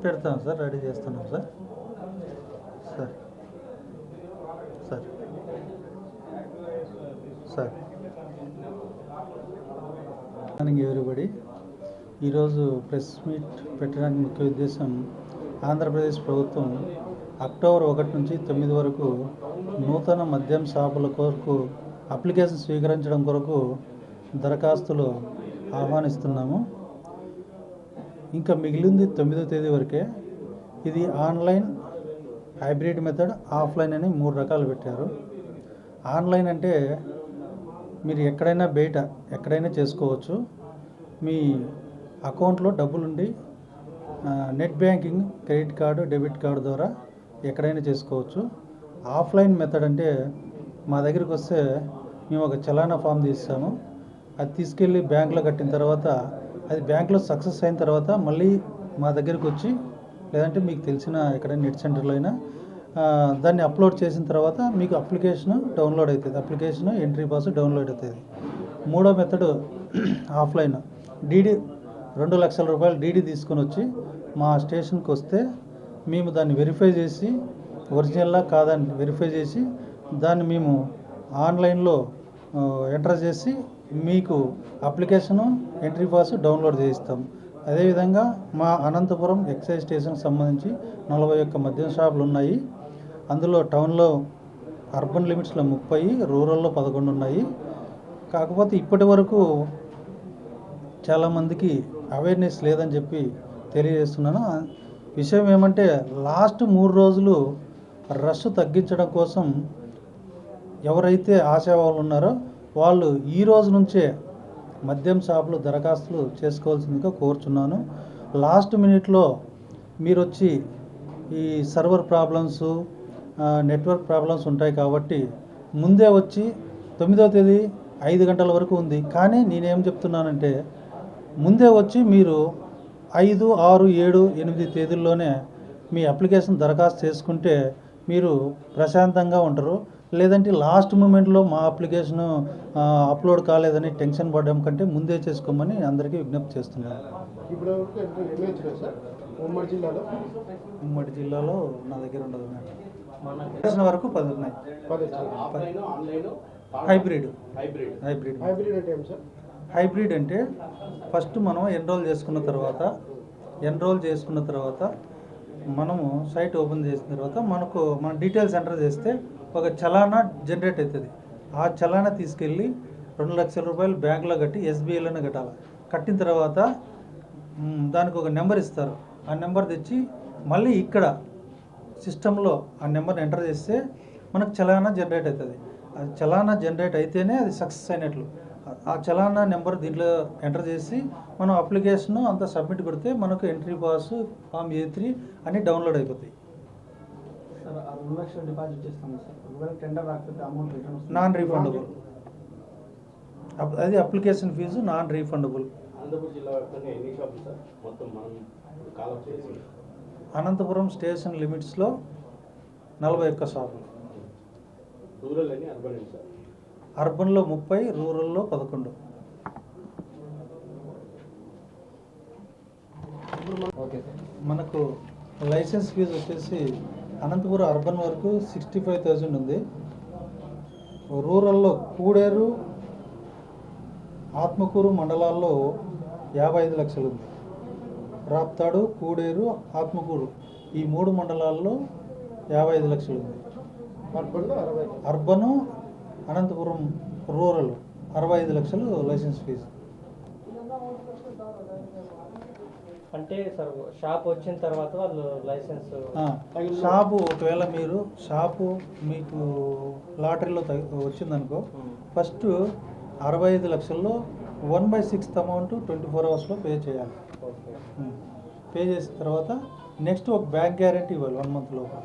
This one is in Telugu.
పెడతాం సార్, రెడీ చేస్తున్నాం sir. Sir sir sir morning everybody. ఈరోజు ప్రెస్ మీట్ పెట్టడానికి ముఖ్య ఉద్దేశం, ఆంధ్రప్రదేశ్ ప్రభుత్వం అక్టోబర్ 1 నుంచి 9 వరకు నూతన మద్యం షాపుల కొరకు అప్లికేషన్ స్వీకరించడం కొరకు దరఖాస్తులు ఆహ్వానిస్తున్నాము. ఇంకా మిగిలింది 9వ తేదీ వరకే. ఇది ఆన్లైన్, హైబ్రిడ్ మెథడ్, ఆఫ్లైన్ అని 3 రకాలు పెట్టారు. ఆన్లైన్ అంటే మీరు ఎక్కడైనా బయట ఎక్కడైనా చేసుకోవచ్చు. మీ అకౌంట్లో డబ్బులుండి net banking, credit card, debit card ద్వారా ఎక్కడైనా చేసుకోవచ్చు. ఆఫ్లైన్ మెథడ్ అంటే మా దగ్గరికి వస్తే మేము ఒక చలానా ఫామ్ తీస్తాము. అది తీసుకెళ్ళి బ్యాంకులో కట్టిన తర్వాత, అది బ్యాంకులో సక్సెస్ అయిన తర్వాత మళ్ళీ మా దగ్గరికి వచ్చి, లేదంటే మీకు తెలిసిన ఎక్కడైనా నెట్ సెంటర్లో అయినా దాన్ని అప్లోడ్ చేసిన తర్వాత మీకు అప్లికేషన్ డౌన్లోడ్ అవుతుంది. అప్లికేషన్, ఎంట్రీ పాస్ డౌన్లోడ్ అవుతుంది. 3వ మెథడ్ ఆఫ్లైన్. డీడీ 2 లక్షల రూపాయలు డీడీ తీసుకొని వచ్చి మా స్టేషన్కి వస్తే మేము దాన్ని వెరిఫై చేసి, ఒరిజినల్లా కాదని వెరిఫై చేసి, దాన్ని మేము ఆన్లైన్లో ఎంటర్ చేసి మీకు అప్లికేషను, ఎంట్రీ పాస్ డౌన్లోడ్ చేయిస్తాం. అదేవిధంగా మా అనంతపురం ఎక్సైజ్ స్టేషన్కి సంబంధించి 41 మద్యం షాపులు ఉన్నాయి. అందులో టౌన్లో అర్బన్ లిమిట్స్లో 30, రూరల్లో 11 ఉన్నాయి. కాకపోతే ఇప్పటి వరకు చాలామందికి అవేర్నెస్ లేదని చెప్పి తెలియజేస్తున్నాను. విషయం ఏమంటే, లాస్ట్ 3 రోజులు రష్ తగ్గించడం కోసం ఎవరైతే ఆశావాళ్ళు ఉన్నారో వాళ్ళు ఈ రోజు నుంచే మద్యం షాపులు దరఖాస్తులు చేసుకోవాల్సిందిగా కోరుచున్నాను. లాస్ట్ మినిట్లో మీరు వచ్చి ఈ సర్వర్ ప్రాబ్లమ్స్, నెట్వర్క్ ప్రాబ్లమ్స్ ఉంటాయి కాబట్టి ముందే వచ్చి 9వ తేదీ 5 గంటల వరకు ఉంది. కానీ నేనేం చెప్తున్నానంటే, ముందే వచ్చి మీరు 5, 6, 7, 8 తేదీల్లోనే మీ అప్లికేషన్ దరఖాస్తు చేసుకుంటే మీరు ప్రశాంతంగా ఉంటారు. లేదంటే లాస్ట్ మూమెంట్లో మా అప్లికేషన్ అప్లోడ్ కాలేదని టెన్షన్ పడడం కంటే ముందే చేసుకోమని అందరికీ విజ్ఞప్తి చేస్తున్నాను. ఉమ్మడి జిల్లాలో నా దగ్గర ఉండదు మేడం. వరకు 10 ఉన్నాయి. హైబ్రిడ్ అంటే ఫస్ట్ మనం ఎన్రోల్ చేసుకున్న తర్వాత మనము సైట్ ఓపెన్ చేసిన తర్వాత మన డీటెయిల్స్ ఎంటర్ చేస్తే ఒక చలానా జనరేట్ అవుతుంది. ఆ చలానా తీసుకెళ్ళి 2 లక్షల రూపాయలు బ్యాంకులో కట్టి, ఎస్బీఐలోనే కట్టాలి. కట్టిన తర్వాత దానికి ఒక నెంబర్ ఇస్తారు. ఆ నెంబర్ తెచ్చి మళ్ళీ ఇక్కడ సిస్టంలో ఆ నెంబర్ని ఎంటర్ చేస్తే మనకు చలానా జనరేట్ అవుతుంది. అది చలానా జనరేట్ అయితేనే అది సక్సెస్ అయినట్లు. ఆ చలానా నెంబర్ దీంట్లో ఎంటర్ చేసి మనం అప్లికేషన్ అంతా సబ్మిట్ కొడితే మనకు ఎంట్రీ పాస్, ఫామ్ A3 అన్నీ డౌన్లోడ్ అయిపోతాయి. Non refundable. అది application fee non refundable. Anantapuram station లిమిట్స్లో 41 షాపులు. అర్బన్లో 30, రూరల్లో 11. మనకు లైసెన్స్ ఫీజు వచ్చేసి అనంతపురం అర్బన్ వరకు 65,000 ఉంది. రూరల్లో కూడేరు, ఆత్మకూరు మండలాల్లో 55 లక్షలు ఉంది. రాప్తాడు, కూడేరు, ఆత్మకూరు ఈ 3 మండలాల్లో 55 లక్షలు ఉంది. అర్బను, అనంతపురం రూరల్ 65 లక్షలు లైసెన్స్ ఫీజు. అంటే సార్ షాప్ వచ్చిన తర్వాత వాళ్ళు లైసెన్స్ షాపు, ఒకవేళ మీరు షాపు మీకు లాటరీలో వచ్చిందనుకో, ఫస్ట్ 65 లక్షల్లో 1/6 అమౌంట్ 24 అవర్స్లో పే చేయాలి. పే చేసిన తర్వాత నెక్స్ట్ ఒక బ్యాంక్ గ్యారెంటీ ఇవ్వాలి 1 మంత్ లోపు.